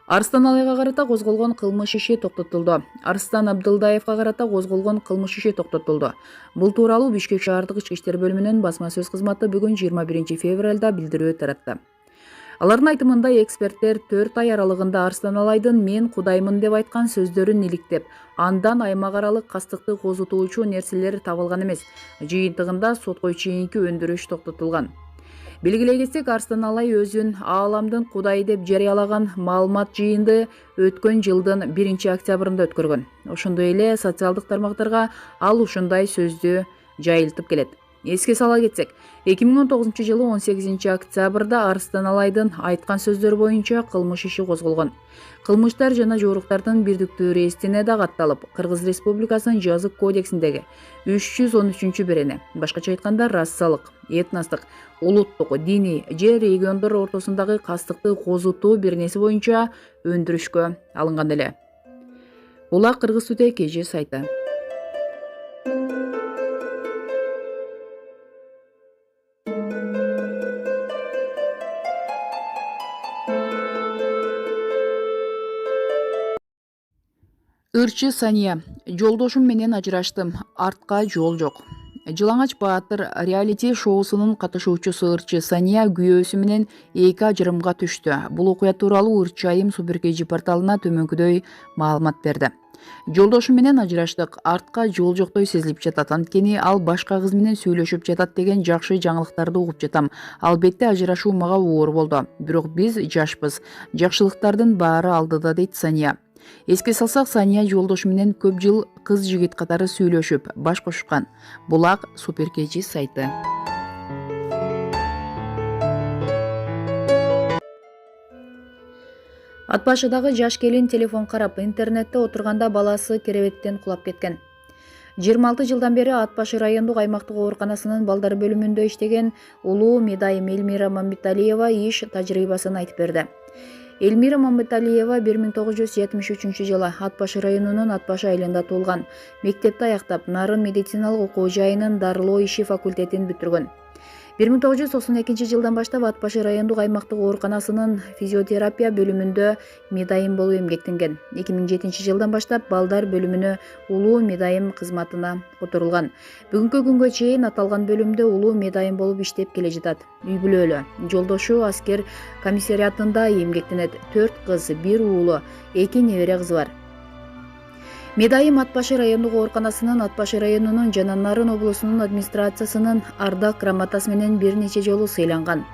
Арыстан Алайга карата козголгон кылмыш иши токтотулду. Арыстан Абдылдаевга карата козголгон кылмыш иши токтотулду. Бул тууралуу Бишкек шаардык ички иштер бөлүмүнүн басма сөз кызматы бүгүн 21 февралда билдирүү таратты. Алардын айтымында эксперттер 4 ай аралыгында Арыстан Алайдын "мен Кудаймын" деп айткан сөздөрүн иликтеп, андан аймак аралык кастыкты козутуучу нерселер табылган эмес. Жыйынтыгында сотко чейинки өндүрүш токтотулган. Белгилей кетсек, Арыстан Алай өзүн ааламдын Кудай деп жарыялаган маалымат жыйынды өткөн жылдын 1 октябрында өткөргөн. Ошондой эле социалдык тармактарга ал ушундай сөздү жайылтып келет. Эске сала кетсек, 2019 жылы 18 октябрда Арыстан Алайдын айткан сөздөрү боюнча кылмыш иши козголгон. Кылмыштар жана жоруктардын бирдиктүү реестрине да катталып, Кыргыз Республикасынын жазык кодексиндеги 313-берене, башкача айтканда расалык, этностук, улуттук, диний же региондор ортосундагы кастыкты козутуу беренеси боюнча өндүрүшкө алынган эле. Булак Кыргыз Today KG сайты. Ырчы Сания: жолдошум менен ажыраштым, артка жол жок. Жылаңач Баатыр реалити шоусунун катышуучусу Ырчы Сания күйөөсү менен 2 ажырымга түштү. Бул окуя тууралуу Ырчы Айым Супер KG порталына төмөнкүдөй маалымат берди. Жолдошум менен ажыраштык, артка жол жоктой сезилип жатат. Анткени ал башка кыз менен сүйлөшүп жатат деген жакшы жаңылыктарды угуп жатам. Албетте ажырашуу мага оор болду. Бирок биз жашпыз. Жакшылыктардын баары алдыда, дейт Сания. Эске салсак, Сания жолдошу менен көп жыл кыз жигит катары сүйлөшүп, баш кошушкан. Булак Супер KG сайты. Ат башыдагы жаш келин телефон карап, интернетте отурганда баласы керебеттен кулап кеткен. 26 жылдан бери Ат башы райондук аймактык ооруканасынын балдар бөлүмүндө иштеген улуу медайым Элмира Мамбеталиева иш тажрыйбасын айтып берди. Элмира Мамбеталиева 1973 жылы Ат башы районунун Ат башы айылында туулган. Мектепти аяктап, Нарын медициналык окуу жайынын дарылоо иши факультетин бүтүргөн. 1992 жылдан баштап Ат башы райондук аймактык ооруканасынын физиотерапия бөлүмүндө медайым болуп эмгектенген. 2007 жылдан баштап балдар бөлүмүнө улуу медайым кызматына которулган. Бүгүнкү күнгө чейин аталган бөлүмдө улуу медайым болуп иштеп келе жатат. Үй бүлөлүү. Жолдошу аскер комиссариатында эмгектенет. 4 кыз, 1 уулу, 2 небере кызы бар. Медайым Ат башы райондук ооруканасынын Ат башы районунун жана Нарын облусунун администрациясынын ардак грамотасы менен бир нече жолу сыйланган.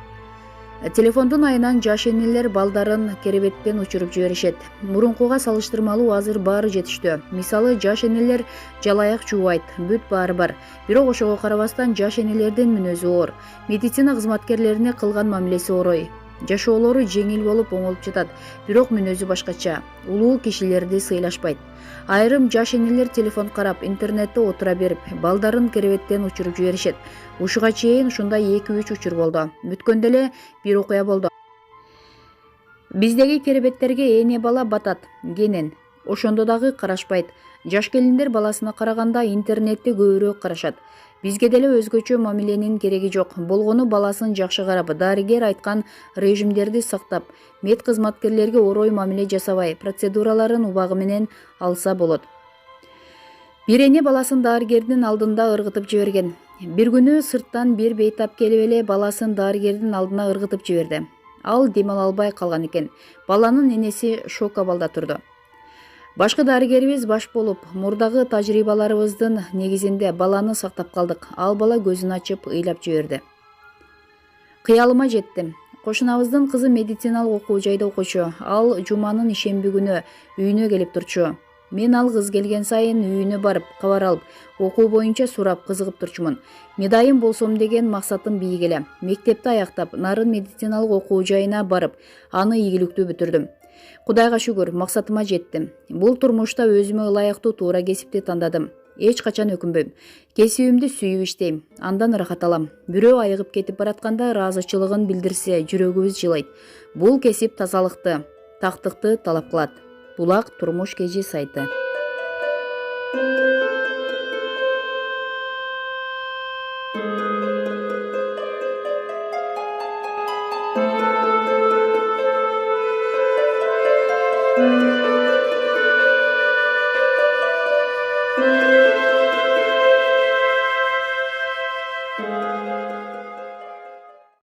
Телефондун айынан жаш энелер балдарын керебеттен учуруп жиберишет. Мурункуга салыштырмалуу азыр баары жетиштүү. Мисалы, жаш энелер жалаяк жуубайт, бүт баары бар. Бирок ошого карабастан жаш энелердин мүнөзү оор. Медицина кызматкерлерине кылган мамилеси орой. Жашоолору жеңил болуп оңолуп жатат, бирок мүнөзү башкача. Улуу кишилерди сыйлашпайт. Айрым жаш энелер телефон карап, интернетте отура берип, балдарын керебеттен учуруп жиберишет. Ушуга чейин ушундай 2-3 учур болду. Бүткөндө эле бир окуя болду. Биздеги керебеттерге эне бала батат, кенен. Ошондо дагы карашпайт. Жаш келиндер баласына караганда интернетти көбүрөөк карашат. Бизге деле өзгөчө мамиленин кереги жок. Болгону баласын жакшы карап, дарыгер айткан режимдерди сактап, мед кызматкерлерге орой мамиле жасабай, процедураларын убагы менен алса болот. Бир эне баласын дарыгердин алдында ыргытып жиберген. Бир күнү сырттан бир бейтап келип эле баласын дарыгердин алдына ыргытып жиберди. Ал дем ала албай калган экен. Баланын энеси шок абалда турду. Башкы дарыгерибиз баш болуп, мурдагы тажрыйбаларыбыздын негизинде баланы сактап калдык. Ал бала көзүн ачып ыйлап жиберди. Кыялыма жеттим. Кошунабыздын кызы медициналык окуу жайда окучу. Ал жуманын ишемби күнү үйүнө келип турчу. Мен ал кыз келген сайын үйүнө барып, кабар алып, окуу боюнча сурап, кызыгып турчумун. Медайым болсом деген максатым бийик эле. Мектепти аяктап, Нарын медициналык окуу жайына барып, аны ийгиликтүү бүтүрдүм. Кудайга шүгүр, максатыма жеттим. Бул турмушта өзүмө ылайыктуу туура кесипти тандадым. Эч качан өкүнбөйм. Кесибимди сүйүп иштейм, андан ырахат алам. Бирөө айыгып кетип баратканда ыраазычылыгын билдирсе, жүрөгүбүз жылайт. Бул кесип тазалыкты, тактыкты талап кылат. Булак Турмуш KG сайты.